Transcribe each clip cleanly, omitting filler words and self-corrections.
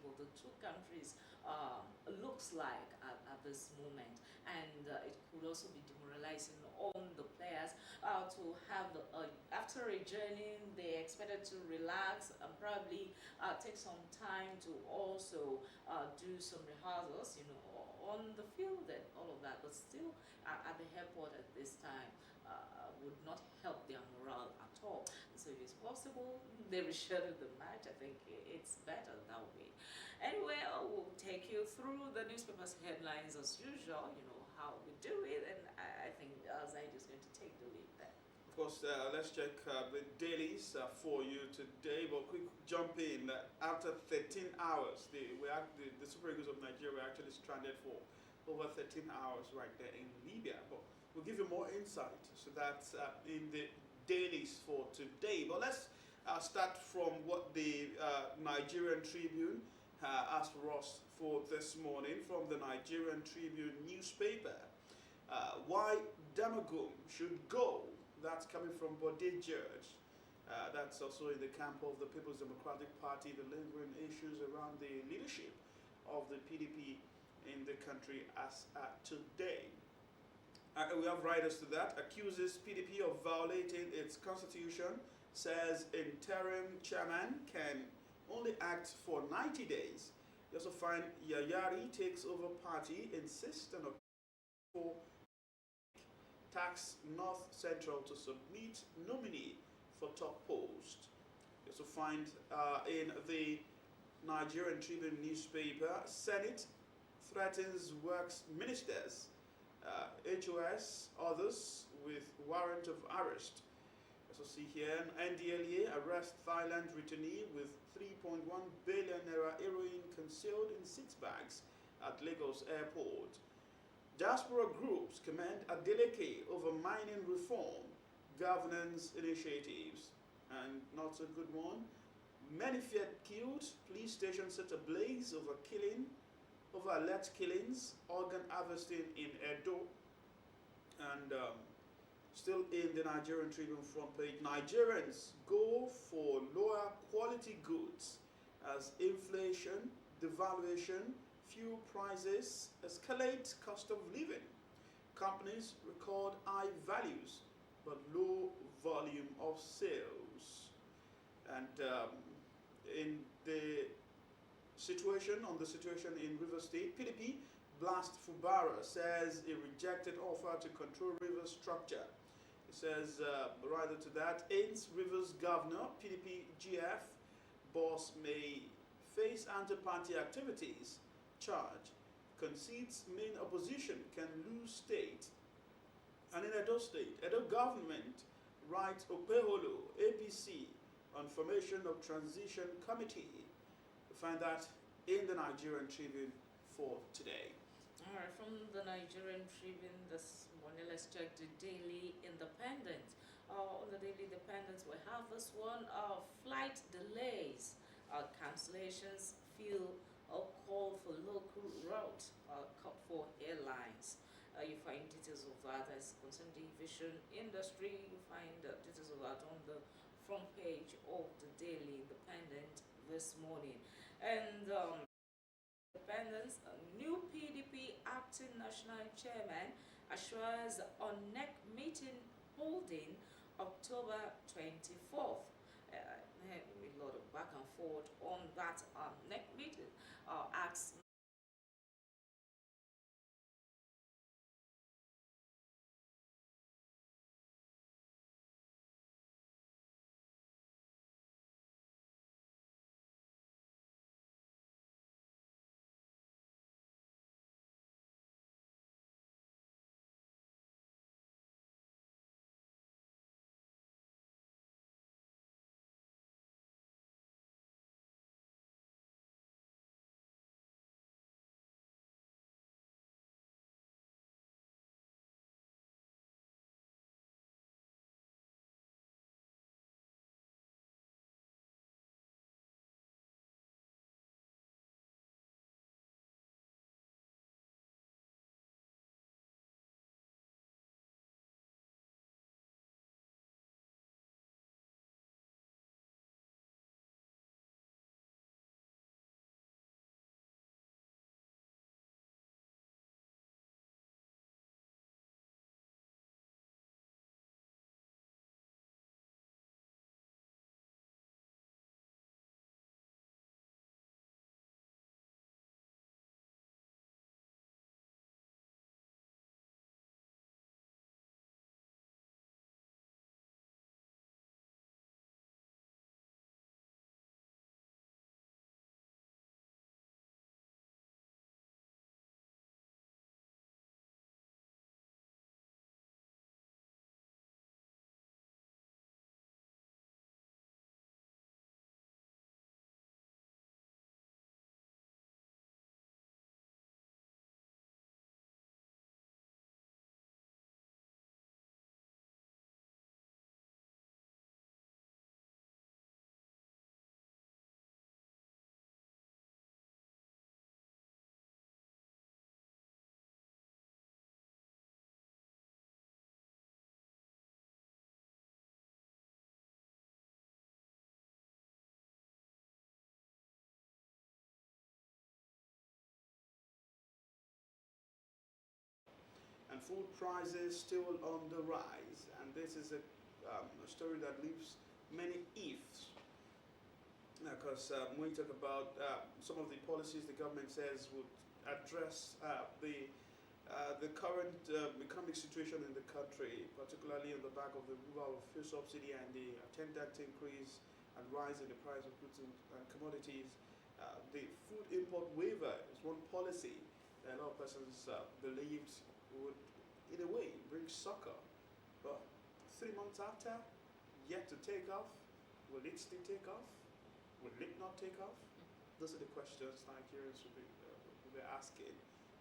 football the two countries looks like at this moment, and it could also be demoralizing on the players to have after a journey they expected to relax and probably take some time to also do some rehearsals, on the field and all of that, but still at the airport at this time would not help their morale at all. So if it's possible, they reschedule the match. I think it's better that way. Anyway, we'll take you through the newspaper's headlines as usual, how we do it, and I think Zaid is going to take the lead there. Of course, let's check the dailies for you today. But quick jump in. After 13 hours, the Super Eagles of Nigeria were actually stranded for over 13 hours right there in Libya. But we'll give you more insight. So that's in the dailies for today. But let's start from what the Nigerian Tribune asked for us for this morning from the Nigerian Tribune newspaper. Why Damagum should go. That's coming from Bode George. That's also in the camp of the People's Democratic Party, the lingering issues around the leadership of the PDP in the country as today. We have writers to that. Accuses PDP of violating its constitution, says interim chairman can only act for 90 days. You also find Yayari takes over party, insists on a tax North Central to submit nominee for top post. You also find in the Nigerian Tribune newspaper, Senate threatens works ministers, HOS others with warrant of arrest. You also see here, NDLEA arrest Thailand returnee with 3.1 billion naira heroin concealed in 6 bags at Lagos airport. Diaspora groups commend Adeleke over mining reform, governance initiatives. And not a good one. Many feared killed, police station set ablaze over alleged killings, organ harvesting in Edo. And still in the Nigerian Tribune front page, Nigerians go for lower quality goods as inflation, devaluation, fuel prices escalate cost of living. Companies record high values but low volume of sales. And in the situation in River State, PDP blast Fubara, says a rejected offer to control river structure. It says rather to that, Ains Rivers Governor, PDP GF boss may face anti-party activities charge, concedes main opposition can lose state. And in Edo State, Edo government writes Opeholo, APC, on formation of transition committee. You find that in the Nigerian Tribune for today. All right, from the Nigerian Tribune this morning, let's check the Daily Independent. On the Daily Independent, we have this one, flight delays, cancellations, fuel call for local route for airlines. You find details of that as concerning the aviation industry. You find details of that on the front page of the Daily Independent this morning. And Independence, new PDP acting national chairman assures on NEC meeting holding October 24th. A lot of back and forth on that NEC meeting. Asks food prices still on the rise. And this is a story that leaves many ifs. Because when you talk about some of the policies the government says would address the current economic situation in the country, particularly on the back of the removal of fuel subsidy and the attendant increase and rise in the price of goods and commodities. The food import waiver is one policy that a lot of persons believed would, in a way, bring succor. But 3 months after, yet to take off. Will it still take off? Will it not take off? Those are the questions Nigerians will be asking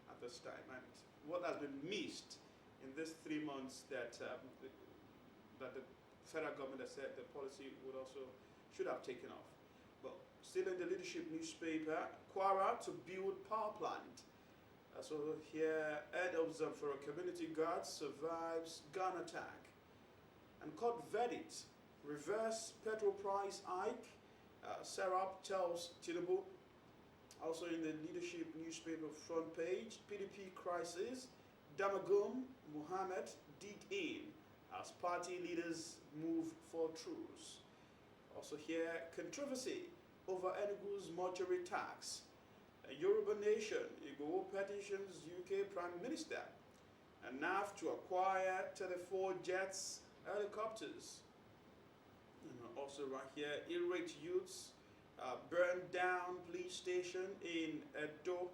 at this time. And what has been missed in these 3 months that that the federal government has said the policy should have taken off. But still in the leadership newspaper, Kwara to build power plant. So here, head of Zamfara community guard survives gun attack. And court verdict, reverse petrol price hike. Serap tells Tinubu. Also in the leadership newspaper front page, PDP crisis, Damagum Muhammad dig in as party leaders move for truce. Also here, controversy over Enugu's mortuary tax. A Yoruba nation, Igbo petitions UK Prime Minister. Enough to acquire 34 jets, helicopters. And also right here, irate youths burned down police station in Edo.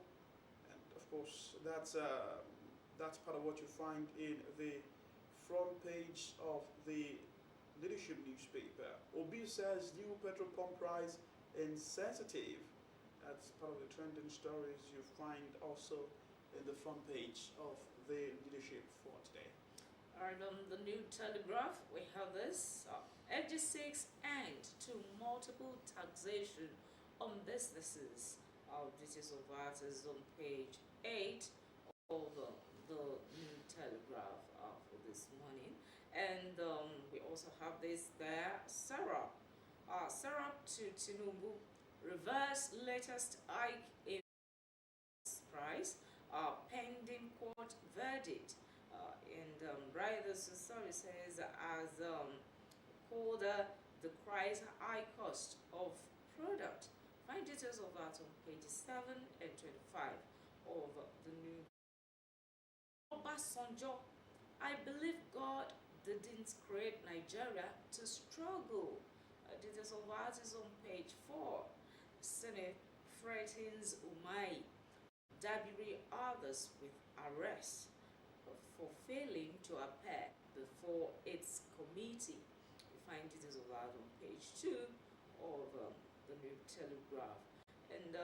And of course, that's part of what you find in the front page of the leadership newspaper. Obi says new petrol pump price insensitive. That's part of the trending stories you find also in the front page of the leadership for today. And on the New Telegraph, we have this. FG6 end to multiple taxation on businesses. Details of that is on page 8 of the New Telegraph for this morning. And we also have this there. Sarah to Tinubu, reverse latest hike in price, pending court verdict. And right, the story says as colder the price high cost of product. Find details of that on pages 7 and 25 of the new. Obasanjo, I believe God didn't create Nigeria to struggle. Details of that is on page 4. Senate threatens Umai, Dabiri others with arrest for failing to appear before its committee. You find details of that on page 2 of the New Telegraph. And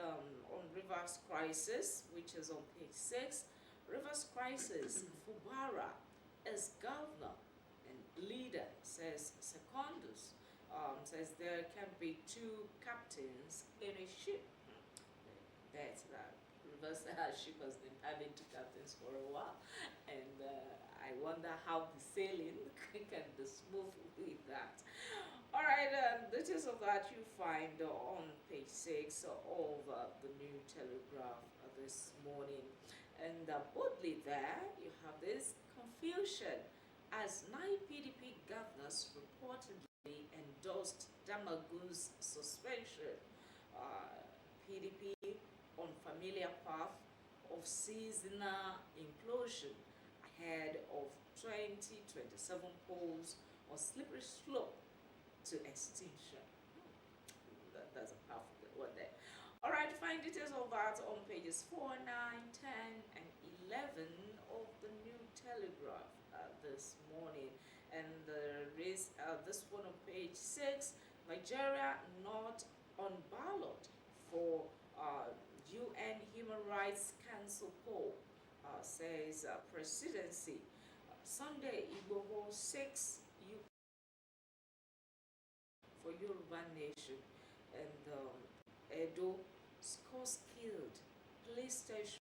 on Rivers Crisis, which is on page 6, Rivers Crisis, Fubara as governor and leader, says Secondus. Says there can be 2 captains in a ship. That's that. Rivers ship has been having 2 captains for a while, and I wonder how the sailing can be smooth with that. All right, details of that you find on page 6 of the New Telegraph this morning. And boldly there, you have this confusion as 9 PDP governors reportedly endorsed Damagun's suspension. PDP on familiar path of seasonal implosion ahead of 2027 polls on slippery slope to extinction. That's a powerful one there. All right, find details of that on pages 4, 9, 10, and 11 of the New Telegraph this morning. And there is this one on page 6, Nigeria not on ballot for UN Human Rights Council poll, says presidency. Sunday, Igbo 6 for Yoruba Nation. And Edo scores killed, police station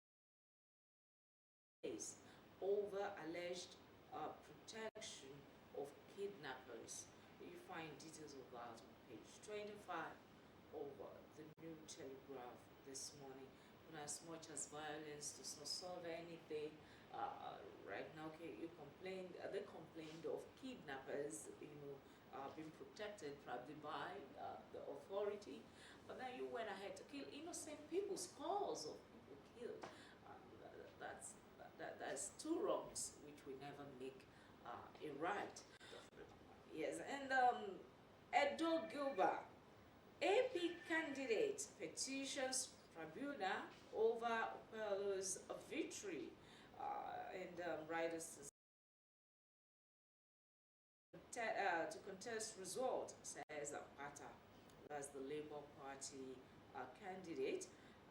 over alleged protection of kidnappers. You find details of that on page 25 of the New Telegraph this morning. When as much as violence does not solve anything, Right now, okay, they complained of kidnappers, being protected probably by the authority, but then you went ahead to kill innocent people, scores of people killed. That's two wrongs which we never make a right. Yes, and Edo Gilbert, AP candidate petitions tribunal over Opelo's victory, and writers to contest result, says Pata, that's the Labour Party candidate,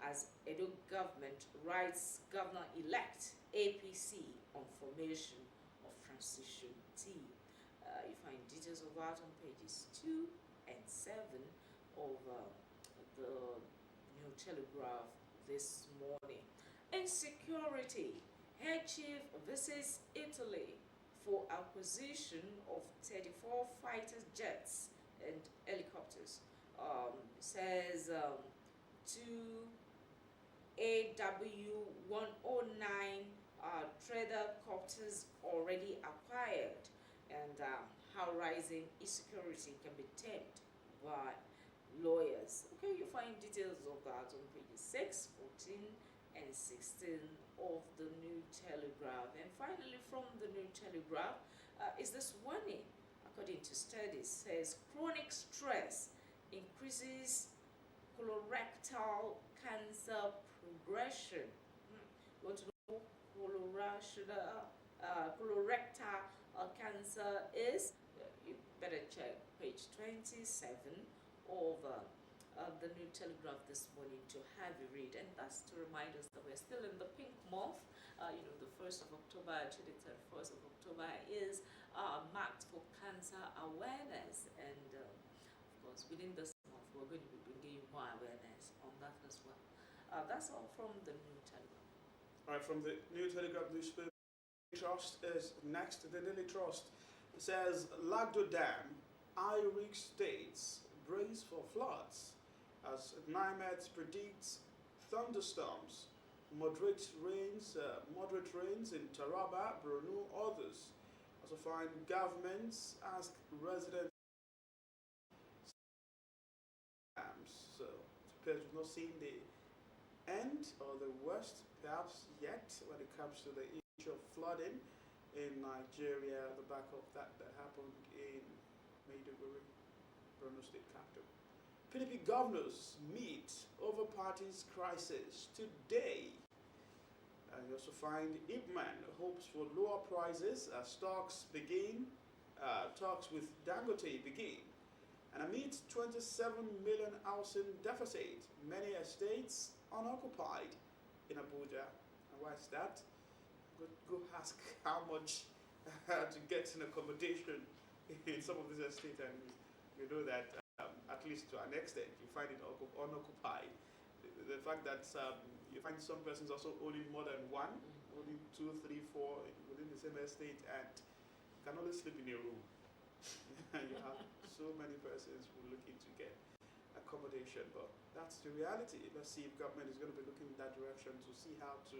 as Edo government writes governor-elect APC on formation of transition team. You find details of that on pages 2 and 7 of the New Telegraph this morning. Insecurity. Head chief visits Italy for acquisition of 34 fighter jets and helicopters. Says two AW109 trader copters already acquired, and how rising insecurity can be tamed by lawyers. Okay, you find details of that on pages 6, 14, and 16 of the New Telegraph. And finally, from the New Telegraph is this warning, according to studies, says chronic stress increases colorectal cancer progression. You want to know colorectal cancer is? You better check page 27 of the New Telegraph this morning to have a read. And that's to remind us that we're still in the pink month. The 1st of October to the 31st of October is marked for cancer awareness. And of course, within this month, we're going to be bringing you more awareness on that as well. That's all from the New Telegraph. All right, from the New Telegraph newspaper, Trust is next. The Daily Trust says Lagdo Dam, Irish states brace for floods as NIMET predicts thunderstorms, moderate rains in Taraba, Borno, others. Also find governments ask residents dams. So it appears we've not seen the end or the worst perhaps yet when it comes to the issue of flooding in Nigeria, the back of that happened in Maiduguri, Borno State capital. PDP governors meet over party's crisis today. And you also find Ipman hopes for lower prices as talks with Dangote begin. And amid 27 million housing deficit, many estates unoccupied in Abuja. And why is that? Go ask how much to get an accommodation in some of these estates, and you know that at least to an extent you find it unoccupied. The fact that you find some persons also owning more than one, owning 2, 3, 4 within the same estate, and can only sleep in a room. And you have so many persons who are looking to get accommodation, but that's the reality. Let's see if government is going to be looking in that direction to see how to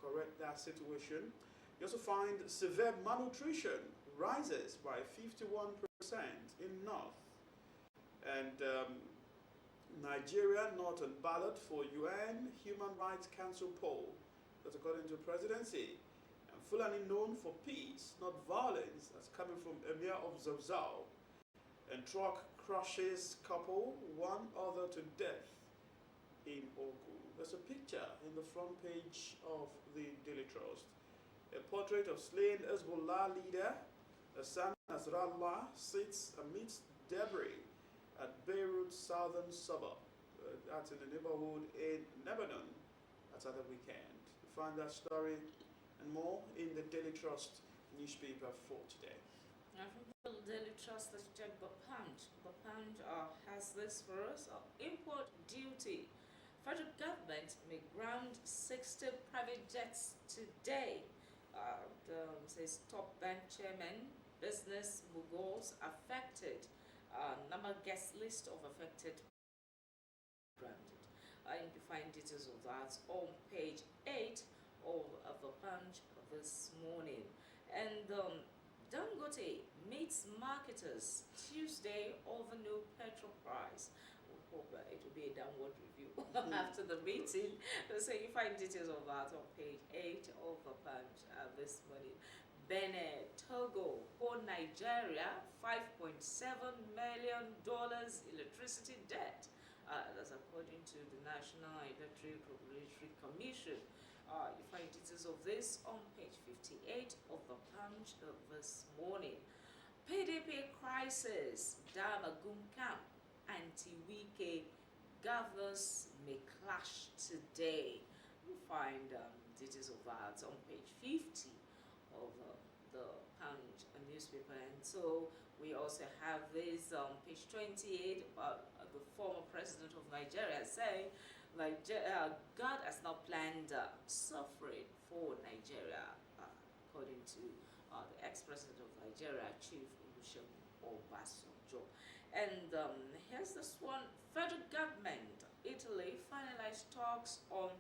correct that situation. You also find severe malnutrition rises by 51% in North. And Nigeria not on ballot for UN Human Rights Council poll. That's according to presidency. And Fulani known for peace, not violence. That's coming from Emir of Zabzao. And truck crushes couple, one other to death in Oku. There's a picture in the front page of the Daily Trust. A portrait of slain Hezbollah leader Hassan Nasrallah sits amidst debris at Beirut's southern suburb. That's in the neighborhood in Lebanon. That's at the weekend. You find that story and more in the Daily Trust newspaper for today. Now from the Daily Trust, let's check the Punch. The Punch has this for us. Import duty. Federal government may ground 60 private jets today. Says top bank chairman, business moguls affected. Number guest list of affected grounded. You can find details of that on page 8 of the Punch this morning. And Dangote meets marketers Tuesday over new petrol price. We hope it will be a downward review after the meeting. So you find details of that on page 8 of the Punch this morning. Benin, Togo, or Nigeria, $5.7 million electricity debt. That's according to the National Electric Regulatory Commission. You find details of this on page 58 of the Punch this morning. PDP crisis, Damagum camp, anti-Wike gathers may clash today. You find details of that on page 50 of the Punch newspaper. And so we also have this on page 28 about the former president of Nigeria saying God has not planned suffering for Nigeria, according to the ex-president of Nigeria, Chief Olusegun Obasanjo. And here's this one. Federal government, Italy, finalized talks on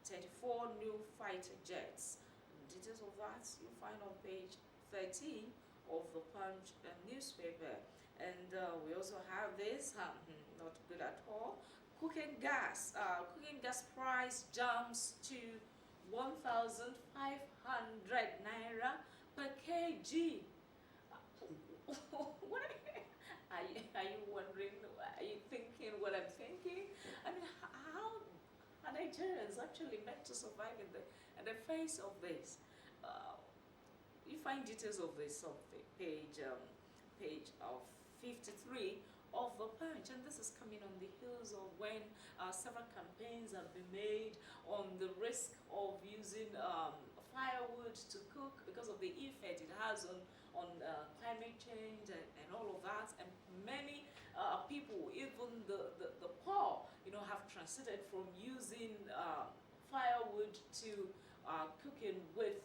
34 new fighter jets. Details of that you'll find on page 13 of the Punch newspaper. And we also have this, not good at all. Cooking gas price jumps to 1,500 naira per kg. What are you wondering? Are you thinking what I'm thinking? I mean, how are Nigerians actually meant to survive in the face of this? You find details of this on page of 53 of the Punch, and this is coming on the heels of when several campaigns have been made on the risk of using firewood to cook because of the effect it has on climate change and all of that. And many people, even the poor, have transited from using firewood to cooking with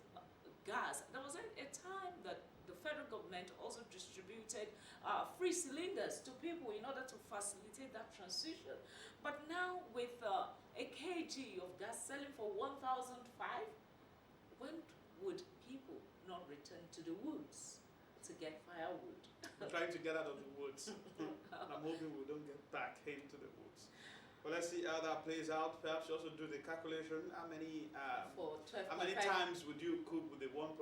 gas. There was a time that the federal government also distributed free cylinders to people in order to facilitate that transition. But now with a kg of gas selling for 1,500, when would people not return to the woods to get firewood? I'm trying to get out of the woods. I'm hoping we don't get back into the woods. Well, let's see how that plays out. Perhaps you also do the calculation. How many times would you cook with the 1.5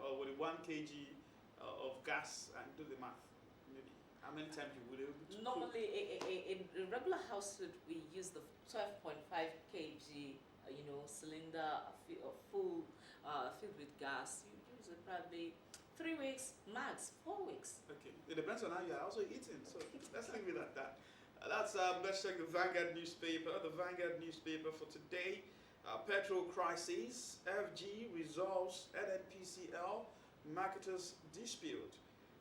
or with the 1 kg of gas, and do the math? Maybe how many times you would be able to normally cook? in regular household we use the 12.5 kg cylinder full filled with gas. You use it probably 3 weeks max, 4 weeks. Okay, it depends on how you are also eating. So let's leave it at that. Let's check the Vanguard newspaper. The Vanguard newspaper for today. Petrol crisis. FG resolves NNPCL marketers dispute.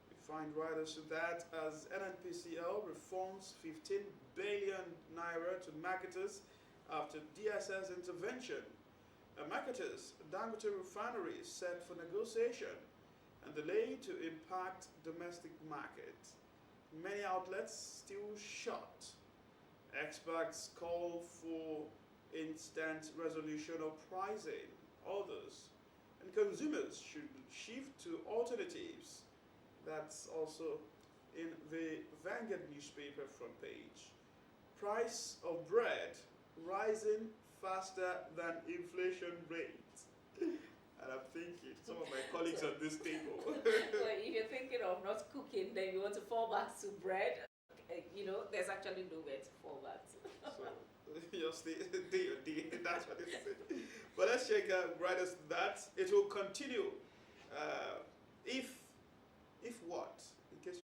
We find writers to that as NNPCL reforms 15 billion naira to marketers after DSS intervention. Marketers, Dangote refinery is set for negotiation and delay to impact domestic market. Many outlets still shut. Experts call for instant resolution of pricing. Others and consumers should shift to alternatives. That's also in the Vanguard newspaper front page. Price of bread rising faster than inflation rate. And I'm thinking, some of my colleagues at this table. Well, if you're thinking of not cooking, then you want to fall back to bread. There's actually nowhere to fall back to. So, just do your deed. That's what it is. But let's check right as that. It will continue. If what? In case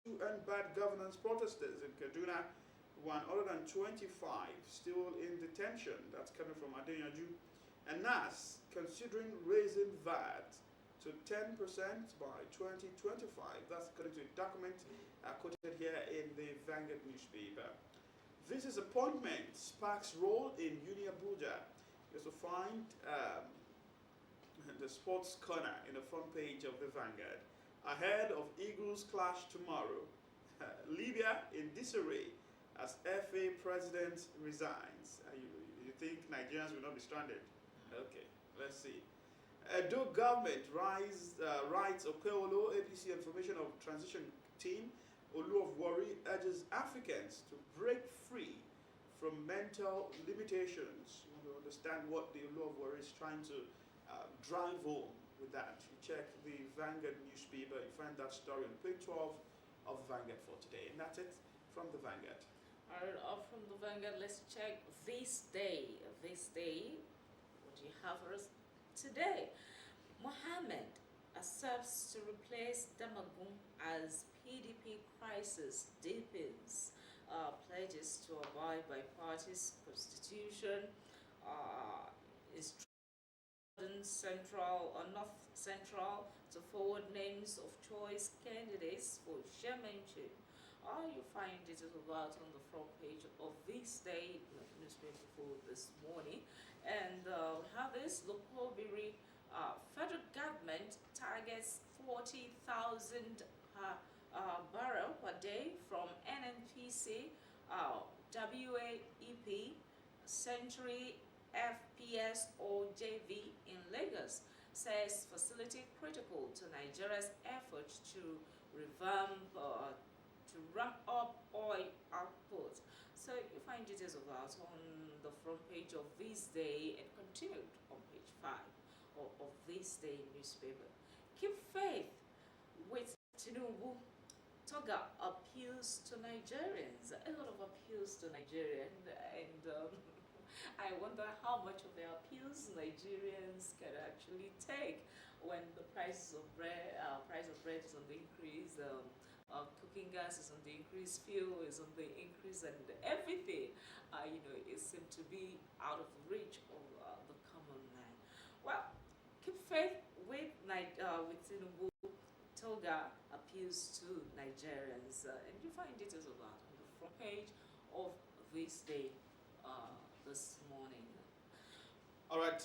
and bad governance protesters in Kaduna, 125 still in detention. That's coming from Adeyanju. And NAS considering raising VAT to 10% by 2025. That's according to a document quoted here in the Vanguard newspaper. This appointment sparks role in Uni Abuja. You also find the sports corner in the front page of the Vanguard. Ahead of Eagles clash tomorrow. Libya in disarray as FA president resigns. You think Nigerians will not be stranded? Okay, let's see. Edo government writes Okeolo APC information of transition team. Olu of Warri urges Africans to break free from mental limitations. You want to understand what the Olu of Warri is trying to drive home with that. You check the Vanguard newspaper, you find that story on page 12 of Vanguard for today. And that's it from the Vanguard. All right, off from the Vanguard, let's check this day. This day, what do you have for us today? Mohammed accepts to replace Damagum as PDP crisis deepens. Pledges to abide by party's constitution. Is Central or North Central to forward names of choice candidates for chairmanship. You find details about on the front page of this day newspaper for this morning. And we have this local Biri federal government targets 40,000 barrel per day from NNPC, WAEP, Century FPS or JV in Lagos, says facility critical to Nigeria's efforts to revamp, to ramp up oil output. So you find details of that on the front page of this day and continued on page 5 of this day newspaper. Keep faith with Tinubu. Toga appeals to Nigerians. A lot of appeals to Nigerians, and I wonder how much of their appeals Nigerians can actually take when the price of bread is on the increase, cooking gas is on the increase, fuel is on the increase, and everything, it seems to be out of reach of the common man. Well, keep faith with Tinubu. Toga appeals to Nigerians, and you find details of that on the front page of this day, this morning. All right,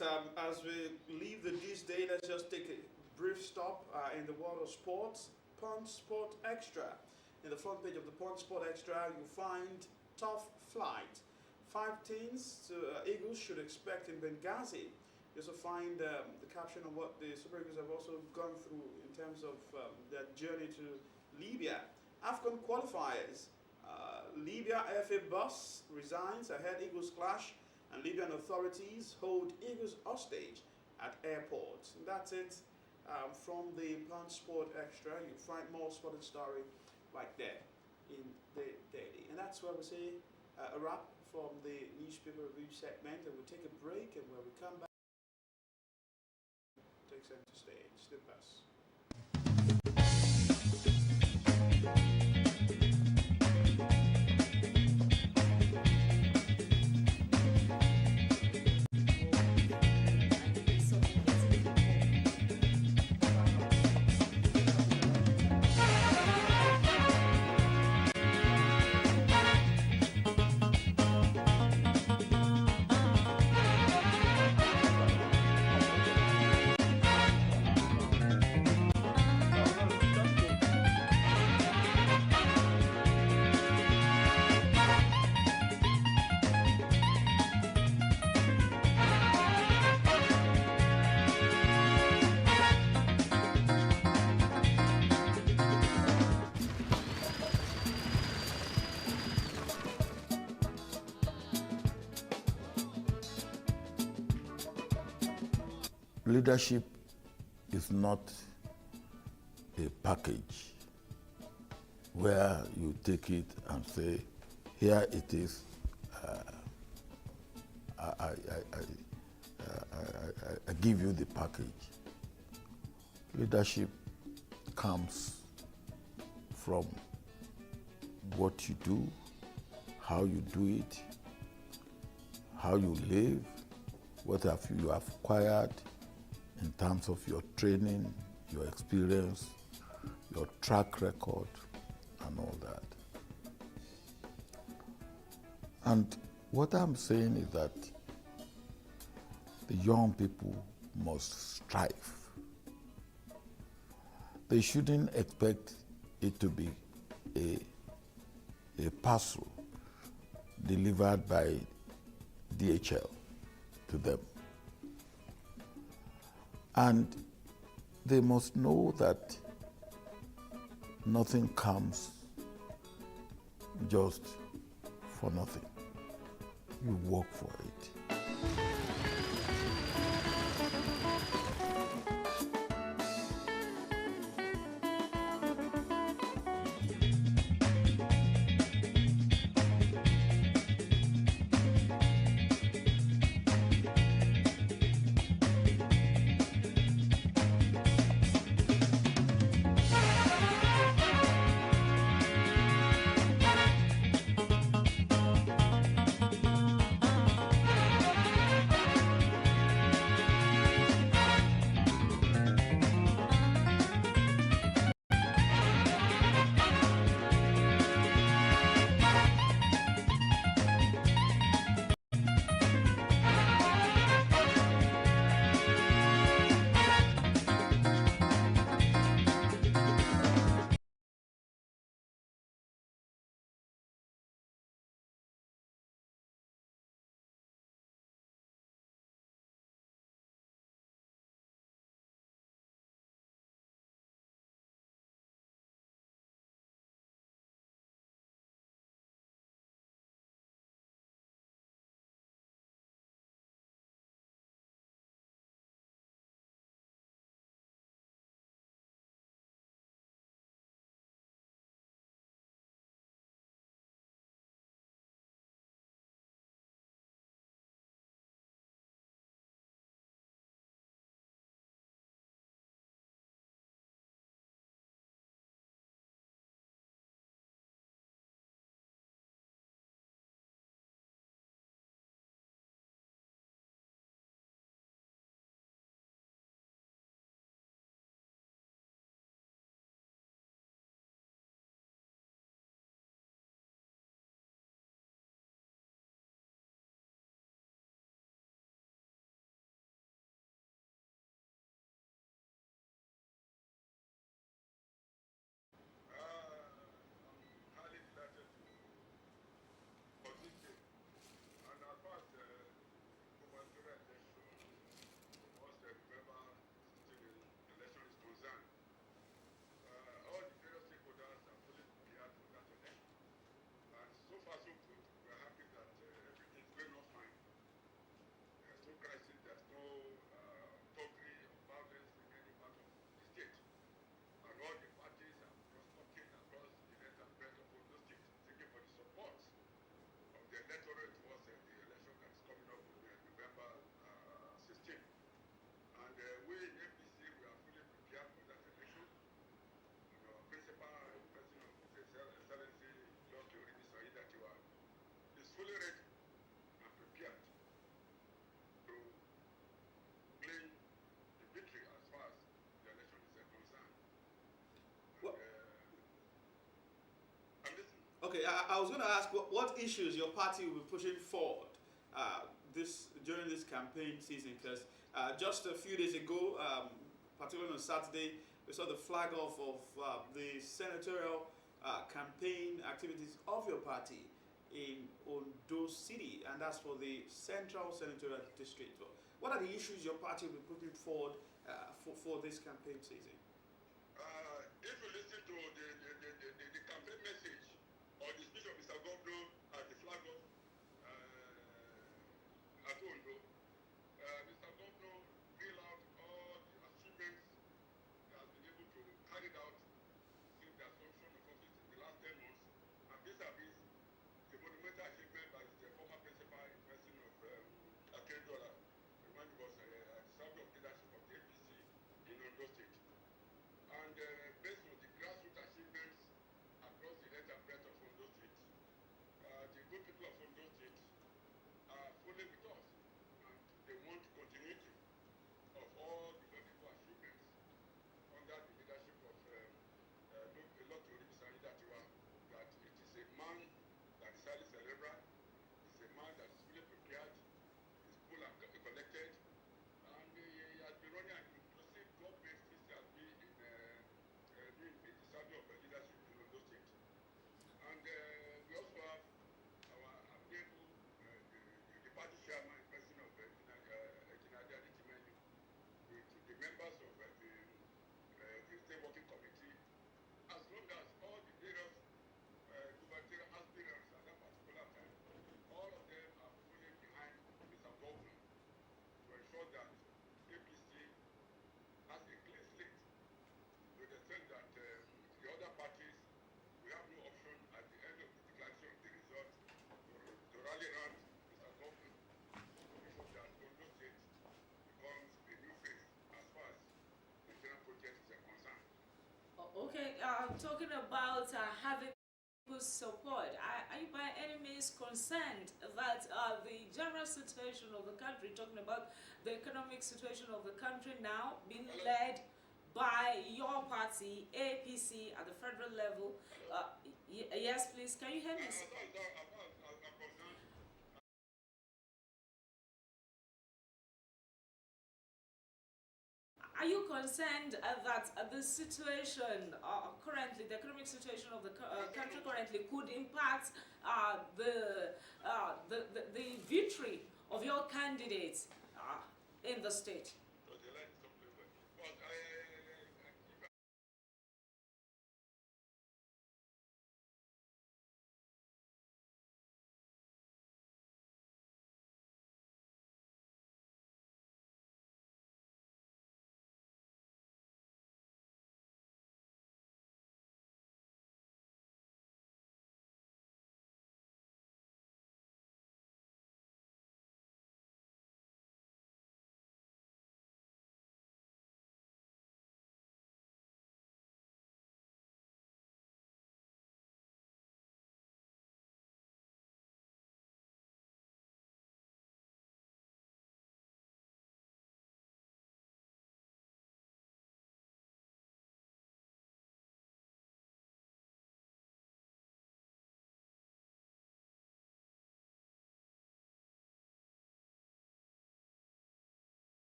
as we leave this day, let's just take a brief stop in the world of sports. Punch Sport Extra. In the front page of the Punch Sport Extra, you find tough flight. 5 teams Eagles should expect in Benghazi. You also find the caption of what the Super Eagles have also gone through in terms of their journey to Libya. AFCON qualifiers. Libya FA bus resigns ahead Eagles clash, and Libyan authorities hold Eagles hostage at airport. And that's it from the Punch Sport Extra. You find more sporting story right there in the daily. And that's where we say a wrap from the newspaper review segment, and we'll take a break, and when we come back, take center stage. Stay with us. Leadership is not a package where you take it and say, here it is, I give you the package. Leadership comes from what you do, how you do it, how you live, what have you acquired in terms of your training, your experience, your track record, and all that. And what I'm saying is that the young people must strive. They shouldn't expect it to be a parcel delivered by DHL to them. And they must know that nothing comes just for nothing. You work for it. Okay, I was going to ask what issues your party will be pushing forward during this campaign season, because just a few days ago, particularly on Saturday, we saw the flag off of the senatorial campaign activities of your party in Ondo City, and that's for the Central Senatorial District. What are the issues your party will be putting forward for this campaign season? If you listen to the campaign message or the speech of Mr. Governor at the flag off at Ondo, Mr. Governor reeled out all the achievements he has been able to carry out since the assumption of office in the last 10 months, and vis-a-vis the monumental achievement by the former principal in person of Akedola when he was served of leadership of the APC in Ondo State. And based on the grassroots achievements across the length and breadth of Ondo State, the good people of Ondo State are fully with us, and they want continuity of all the wonderful achievements under Okay, talking about having people's support, are you by any means concerned that the general situation of the country, talking about the economic situation of the country now, being led by your party, APC, at the federal level? Yes, please, can you hear me? Are you concerned that the situation currently, the economic situation of the country currently, could impact the victory of your candidates in the state?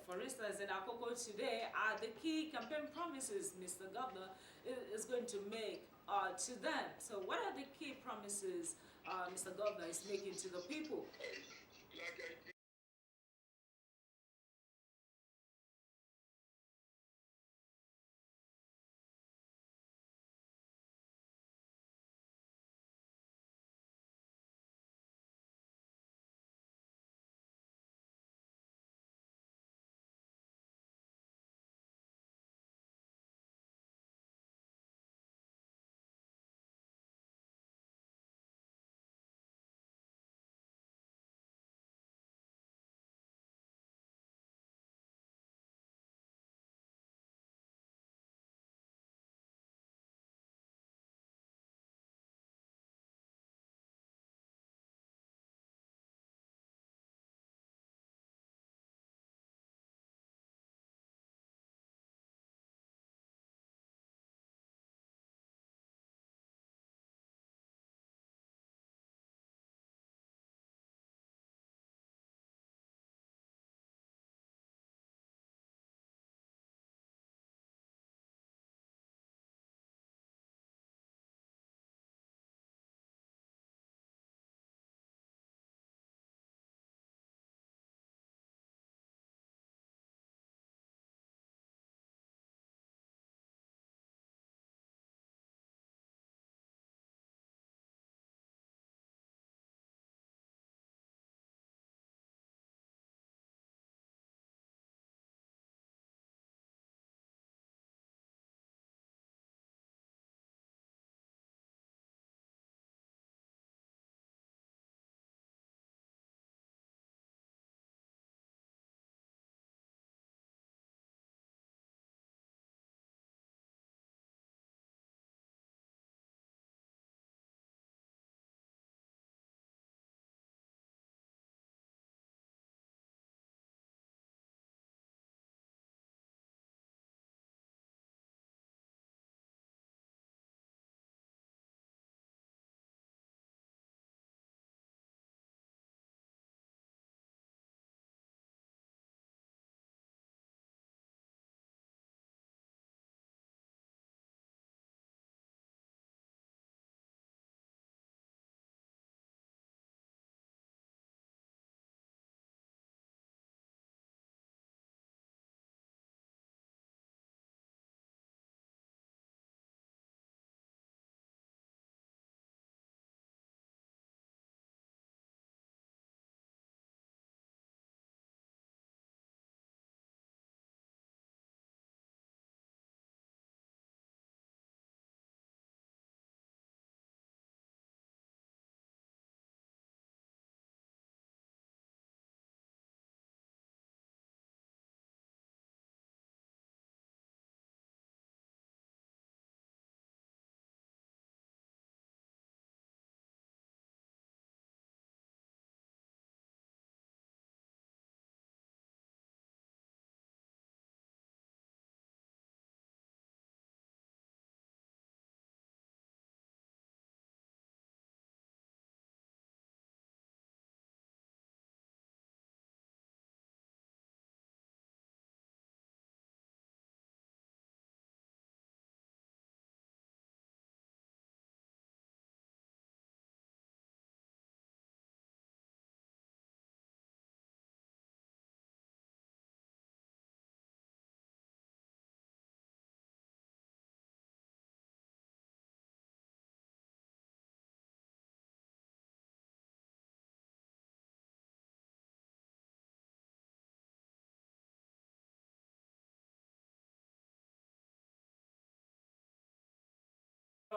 For instance, in Akoko today, the key campaign promises Mr. Governor is going to make to them. So what are the key promises Mr. Governor is making to the people? Like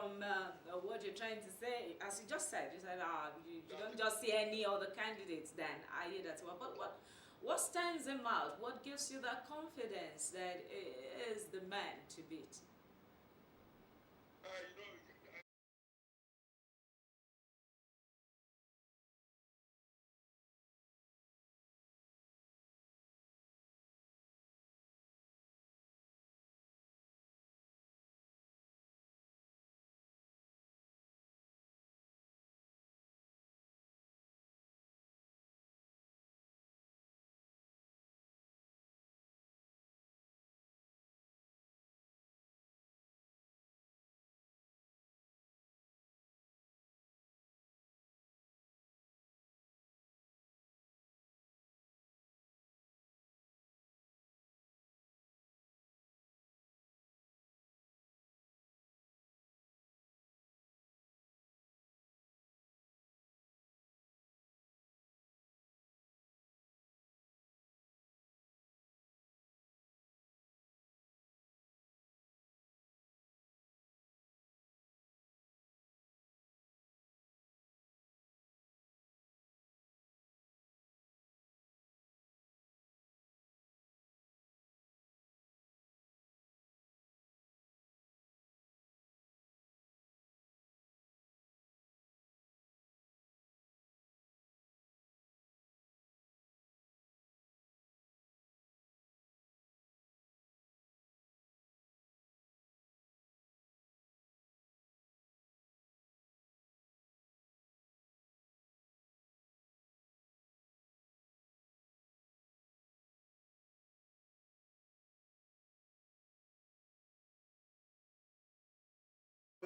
from what you're trying to say, as you just said, you said you don't just see any other candidates than Aiyedatiwa. But what stands him out? What gives you that confidence that he is the man to beat? You know,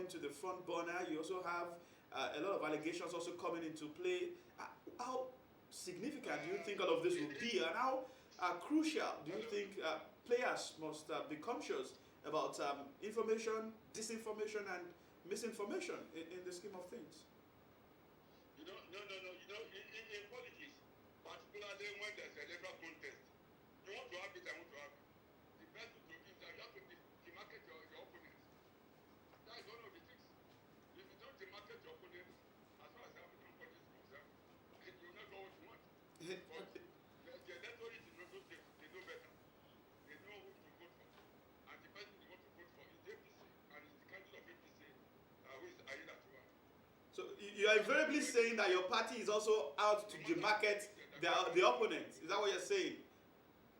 into the front burner. You also have a lot of allegations also coming into play. How significant do you think all of this will be, and how crucial do you think players must be conscious about information, disinformation, and misinformation in the scheme of things? You know, no. You know, in politics, particularly when there's a electoral contest, you want to have it, I want to have it. The best to do is that you have to demarcate your opponents. That is one of the things. If you don't demarcate your opponents, as far as African politics is concerned, you will not go what you want. But the electorate in those states, they know better. They know who to vote for. And the person they want to vote for is the APC, and it's the candidate of APC, who is Aiyedatiwa. So you are invariably saying that your party is also out to demarcate the opponent. Is that what you're saying?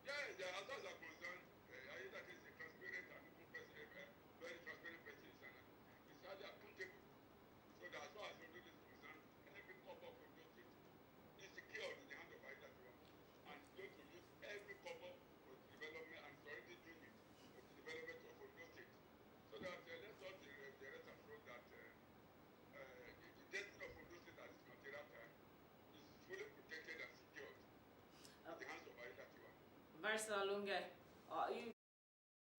Yeah, as far as I'm concerned, Aiyedatiwa is a transparent and open person, very transparent person, and he's highly accountable. So that as far as Ondo is concerned, anything come up from those things is secured in the hand of Aiyedatiwa, and he's going to use every cover for the development, and he's already doing it for the development of Ondo State. So that let's not the rest assured that the destiny of Ondo State at this material time is fully protected and secured in the hands of Aiyedatiwa. Barrister Olunge, you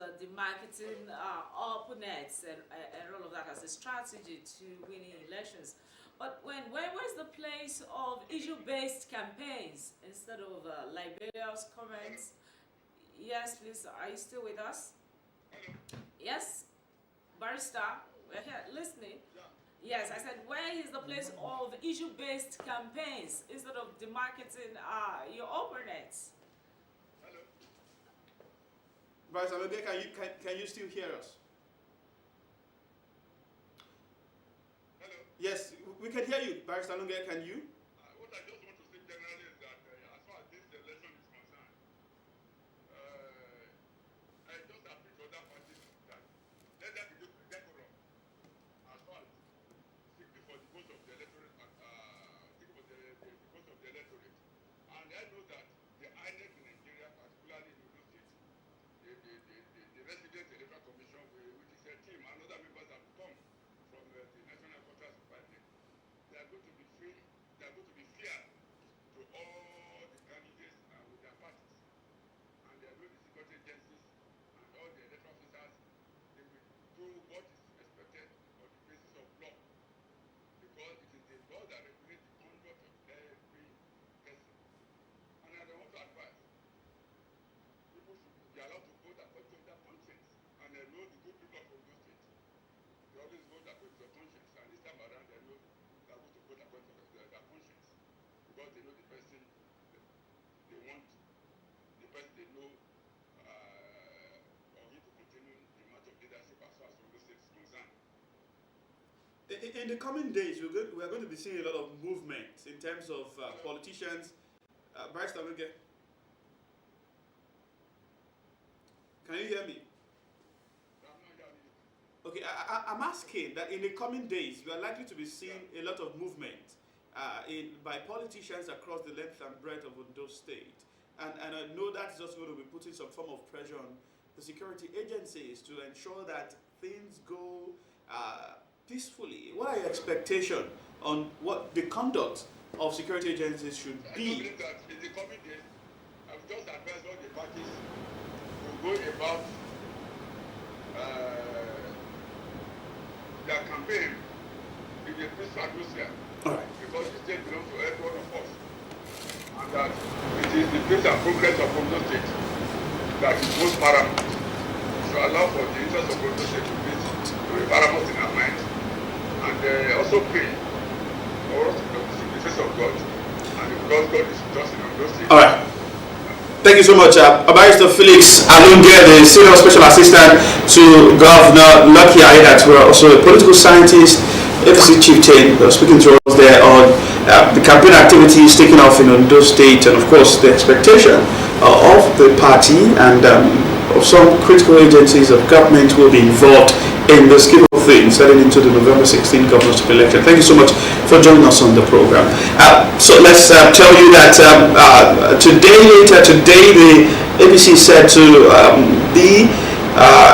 the marketing opponents and all of that as a strategy to winning elections. But where's the place of issue-based campaigns instead of libelous comments? Yes, please. Are you still with us? Yes, Barrister, we're here listening. Yes, I said, where is the place of issue-based campaigns instead of demarketing your opponents? Hello? Barrister Olunge, can you still hear us? Hello? Yes, we can hear you. Barrister Olunge, can you? What I just want to say generally is that as far as this election is concerned, I just appeal to other parties that let them be decorum as far as seeking for the vote of the electorate, seeking for the vote of the electorate. And I know that the INEC in Nigeria, particularly in Ondo State, the Resident Electoral Commission, which is a team, and other members have come from the National Voters Department. They are going to be free, they are going to be fair to all the candidates with their parties. And they are going to security agencies and all the electoral officers. They will do what is expected on the basis of law. Because it is the law that regulates the conduct of every person. And I want to advise, people should be allowed to vote according to their conscience. And I know the good people of Ondo State. they always vote according to their conscience. And this time around, they know they are going to vote according to their conscience. Because they know the person they want, the person they know or need to continue the match of leadership as far as Ondo State is concerned. In the coming days, we are going to be seeing a lot of movement in terms of politicians. Barrister Wege, can you hear me? Okay, I'm asking that in the coming days, we are likely to be seeing a lot of movement by politicians across the length and breadth of Ondo State. And I know that's just going to be putting some form of pressure on the security agencies to ensure that things go peacefully. What are your expectations on what the conduct of security agencies should be? I believe that in the coming days, I will just advise all the parties to go about their campaign in a peaceful atmosphere. All right. Because the state belongs to every one of us. And that it is the peace and progress of Ondo State that is most paramount. So allow for the interest of Ondo State to be paramount in our minds. And also pray for the face of God. And because God is just in Ondo State. All right. Thank you so much. Barrister Felix Alunge, the Senior Special Assistant to Governor Lucky Aiyedatiwa, also a political scientist, APC chieftain, speaking to us there on the campaign activities taking off in Ondo State and, of course, the expectation of the party and of some critical agencies of government will be involved in the scheme of things heading into the November 16 governorship election. Thank you so much for joining us on the program. So let's tell you that today the APC said to be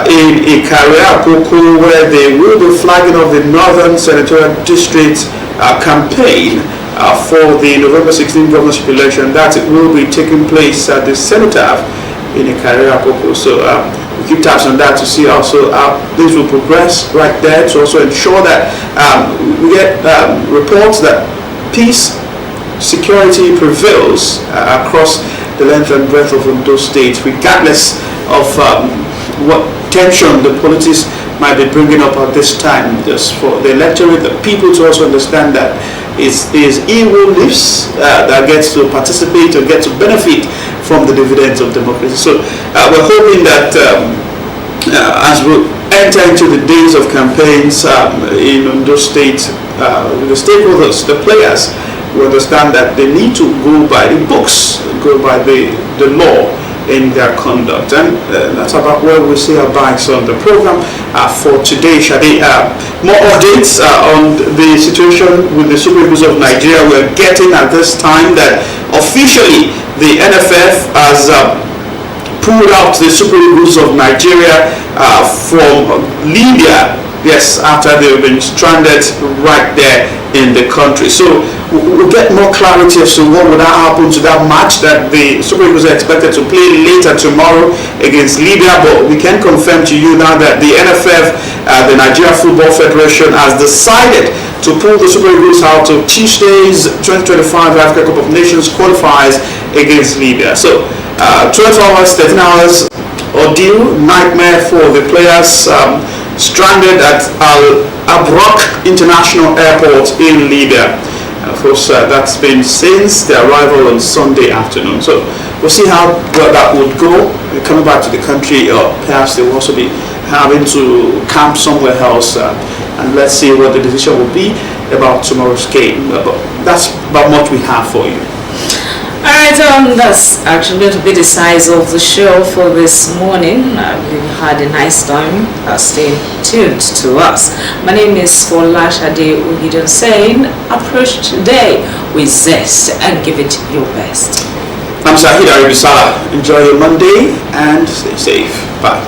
in a career Apoko where they will be flagging off the Northern Senatorial District campaign for the November 16 governorship election. That it will be taking place at the Cenotaph in a career Apoko. So we keep tabs on that to see also how things will progress right there, to also ensure that we get reports that peace, security prevails across the length and breadth of Ondo State, regardless of what tension the politics might be bringing up at this time. Just for the electorate, the people to also understand that it's he who lives that gets to participate or get to benefit from the dividends of democracy. So we're hoping that as we enter into the days of campaigns in Ondo State, the stakeholders, the players, we understand that they need to go by the books, go by the law in their conduct. And that's about where we see our bikes on the program for today. Shadi, more updates on the situation with the Super Eagles of Nigeria. We're getting at this time that officially the NFF has pulled out the Super Eagles of Nigeria from Libya. Yes, after they've been stranded right there in the country. So we'll get more clarity as to what would happen to that match that the Super Eagles are expected to play later tomorrow against Libya. But we can confirm to you now that the NFF, the Nigeria Football Federation, has decided to pull the Super Eagles out of Tuesday's 2025 Africa Cup of Nations qualifiers against Libya. So 12 hours, 13 hours ordeal, nightmare for the players stranded at Al Abroq International Airport in Libya. Of course, that's been since their arrival on Sunday afternoon. So we'll see how well that would go. Coming back to the country, or perhaps they will also be having to camp somewhere else. And let's see what the decision will be about tomorrow's game. But that's about what we have for you. Alright, that's actually going to be the size of the show for this morning. We've had a nice time. Stay tuned to us. My name is Folashade Ogidon saying, approach today with zest and give it your best. I'm Sahid Aribisala. Enjoy your Monday and stay safe. Bye.